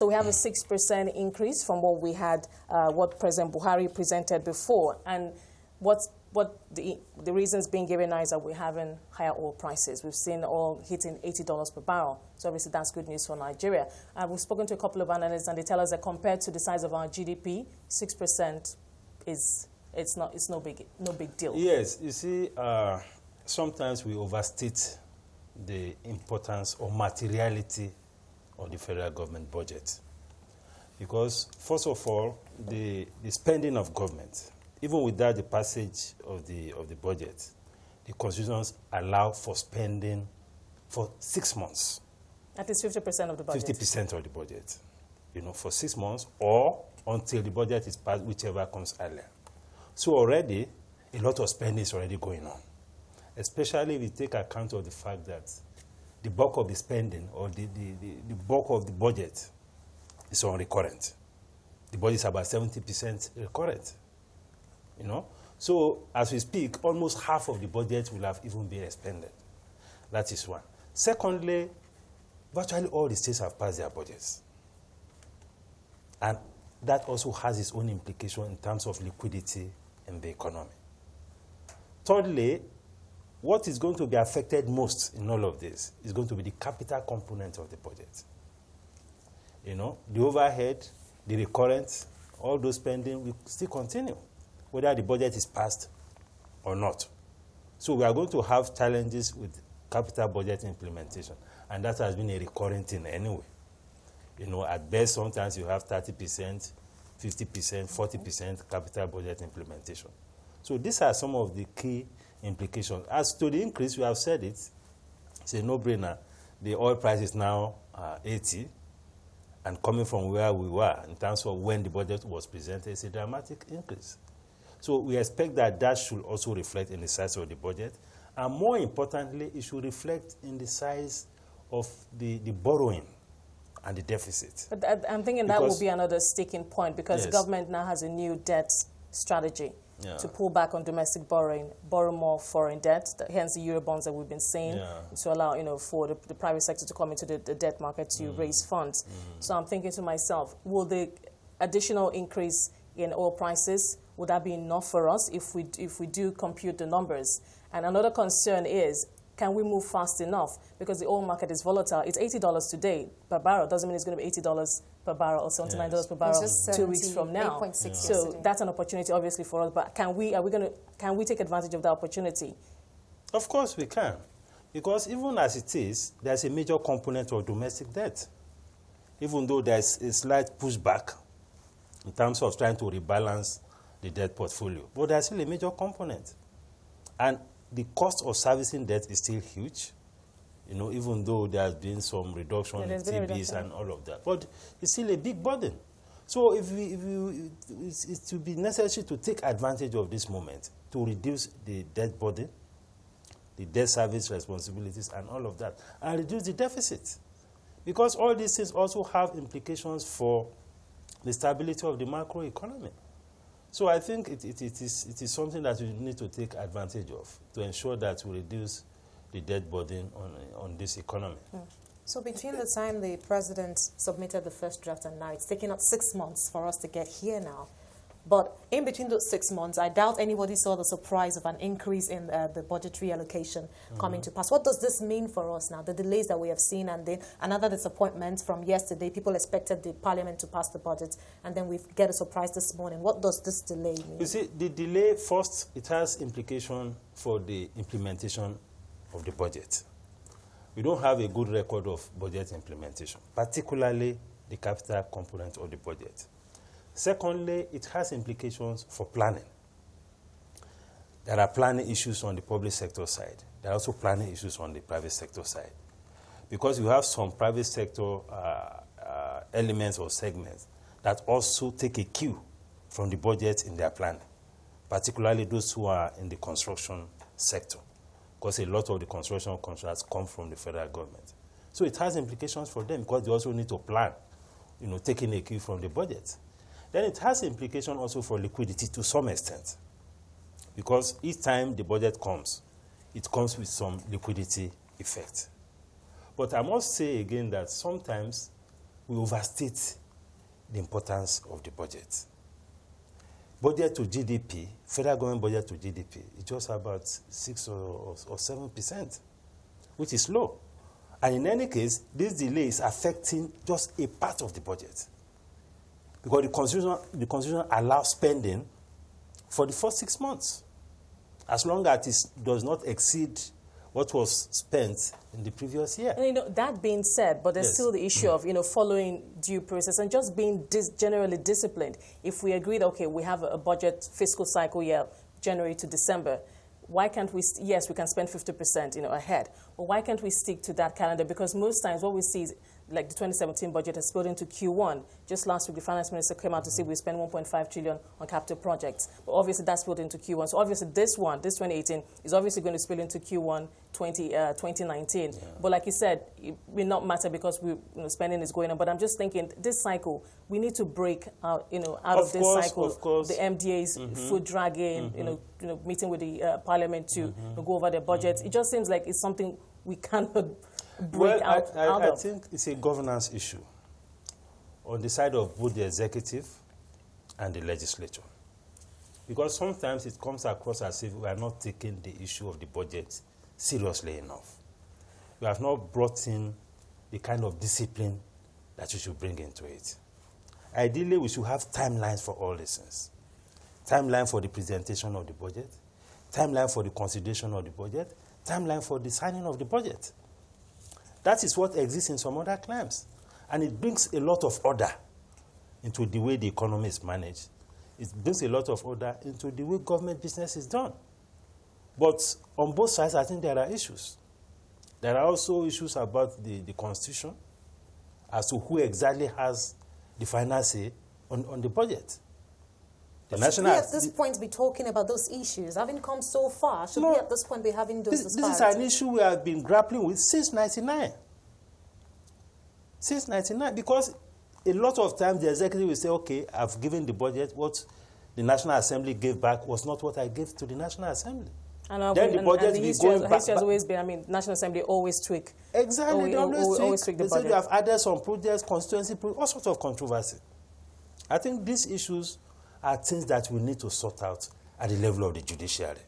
So we have a 6% increase from what we had, what President Buhari presented before. And what the reasons being given now is that we're having higher oil prices. We've seen oil hitting $80 per barrel. So obviously that's good news for Nigeria. We've spoken to a couple of analysts, and they tell us that compared to the size of our GDP, 6% it's no big deal. Yes, you see, sometimes we overstate the importance or materiality of the federal government budget. Because, first of all, the spending of government, even without the passage of the budget, the constitutions allow for spending for 6 months. At least 50% of the budget. 50% of the budget, for 6 months, or until the budget is passed, whichever comes earlier. So already, a lot of spending is already going on, especially if you take account of the fact that the bulk of the spending or the bulk of the budget is on recurrent. The budget is about 70% recurrent, So as we speak, almost half of the budget will have even been expended. That is one. Secondly, virtually all the states have passed their budgets. And that also has its own implication in terms of liquidity in the economy. Thirdly, what is going to be affected most in all of this is going to be the capital component of the budget. The overhead, the recurrent, all those spending will still continue, whether the budget is passed or not. So we are going to have challenges with capital budget implementation, and that has been a recurring thing anyway. At best, sometimes you have 30%, 50%, 40% capital budget implementation. So these are some of the key implications. As to the increase, we have said it's a no-brainer. The oil price is now 80, and coming from where we were in terms of when the budget was presented, it's a dramatic increase. So we expect that should also reflect in the size of the budget, and more importantly, it should reflect in the size of the borrowing and the deficit. But I'm thinking that will be another sticking point, because the government now has a new debt strategy. To pull back on domestic borrowing, borrow more foreign debt, hence the Eurobonds that we've been seeing, to allow for the private sector to come into the debt market to raise funds. So I'm thinking to myself, will the additional increase in oil prices, would that be enough for us if we do compute the numbers? And another concern is, can we move fast enough? Because the oil market is volatile. It's $80 today per barrel. Doesn't mean it's going to be $80 per barrel or $79 per barrel 2 weeks from now. So that's an opportunity, obviously, for us. But can we take advantage of that opportunity? Of course we can. Because even as it is, there's a major component of domestic debt. Even though there's a slight pushback in terms of trying to rebalance the debt portfolio. But there's still a major component. And the cost of servicing debt is still huge, even though there has been some reduction in TBs and all of that. But it's still a big burden. So it will be necessary to take advantage of this moment to reduce the debt burden, the debt service responsibilities and all of that, and reduce the deficit. Because all these things also have implications for the stability of the macroeconomy. So I think it is something that we need to take advantage of to ensure that we reduce the debt burden on this economy. So between the time the president submitted the first draft and now, it's taken up 6 months for us to get here now. But in between those 6 months, I doubt anybody saw the surprise of an increase in the budgetary allocation coming to pass. What does this mean for us now? The delays that we have seen, and then another disappointment from yesterday. People expected the parliament to pass the budget, and then we get a surprise this morning. What does this delay mean? You see, the delay, first, it has implication for the implementation of the budget. We don't have a good record of budget implementation, particularly the capital component of the budget. Secondly, it has implications for planning. There are planning issues on the public sector side. There are also planning issues on the private sector side. Because you have some private sector elements or segments that also take a cue from the budget in their planning, particularly those who are in the construction sector, because a lot of the construction contracts come from the federal government. So it has implications for them because they also need to plan, taking a cue from the budget. Then it has implication also for liquidity to some extent, because each time the budget comes, it comes with some liquidity effect. But I must say again that sometimes we overstate the importance of the budget. Budget to GDP, federal government budget to GDP, it's just about 6 or 7%, which is low. And in any case, this delay is affecting just a part of the budget. Because the Constitution allows spending for the first 6 months, as long as it does not exceed what was spent in the previous year. And, that being said, but there's still the issue of, following due process and just being generally disciplined. If we agreed, okay, we have a budget fiscal cycle year, January to December, why can't we, yes, we can spend 50%, ahead, but why can't we stick to that calendar? Because most times what we see is, like the 2017 budget has spilled into Q1. Just last week, the finance minister came out to say we spend 1.5 trillion on capital projects. But obviously, that's spilled into Q1. So obviously, this 2018, is obviously going to spill into Q1 2019. Yeah. But like you said, it will not matter because spending is going on. But I'm just thinking, this cycle, we need to break out, out of this cycle. Of course. The MDA's foot dragging, meeting with the parliament to go over their budgets. It just seems like it's something we cannot break out of. I think it's a governance issue on the side of both the executive and the legislature. Because sometimes it comes across as if we are not taking the issue of the budget seriously enough. We have not brought in the kind of discipline that you should bring into it. Ideally, we should have timelines for all these things. Timeline for the presentation of the budget, timeline for the consideration of the budget, timeline for the signing of the budget. That is what exists in some other climes. And it brings a lot of order into the way the economy is managed. It brings a lot of order into the way government business is done. But on both sides, I think there are issues. There are also issues about the Constitution as to who exactly has the final say on the budget. Should we at this point be talking about those issues? Having come so far, should we at this point be having those disparities? This is an issue we have been grappling with since 1999. Since 1999, because a lot of times the executive will say, okay, I've given the budget, what the National Assembly gave back was not what I gave to the National Assembly. Then the budget will be going back. History has always been, National Assembly always tweak. Exactly, they always tweak the budget. They say you have added some projects, constituency projects, all sorts of controversy. I think these issues are things that we need to sort out at the level of the judiciary.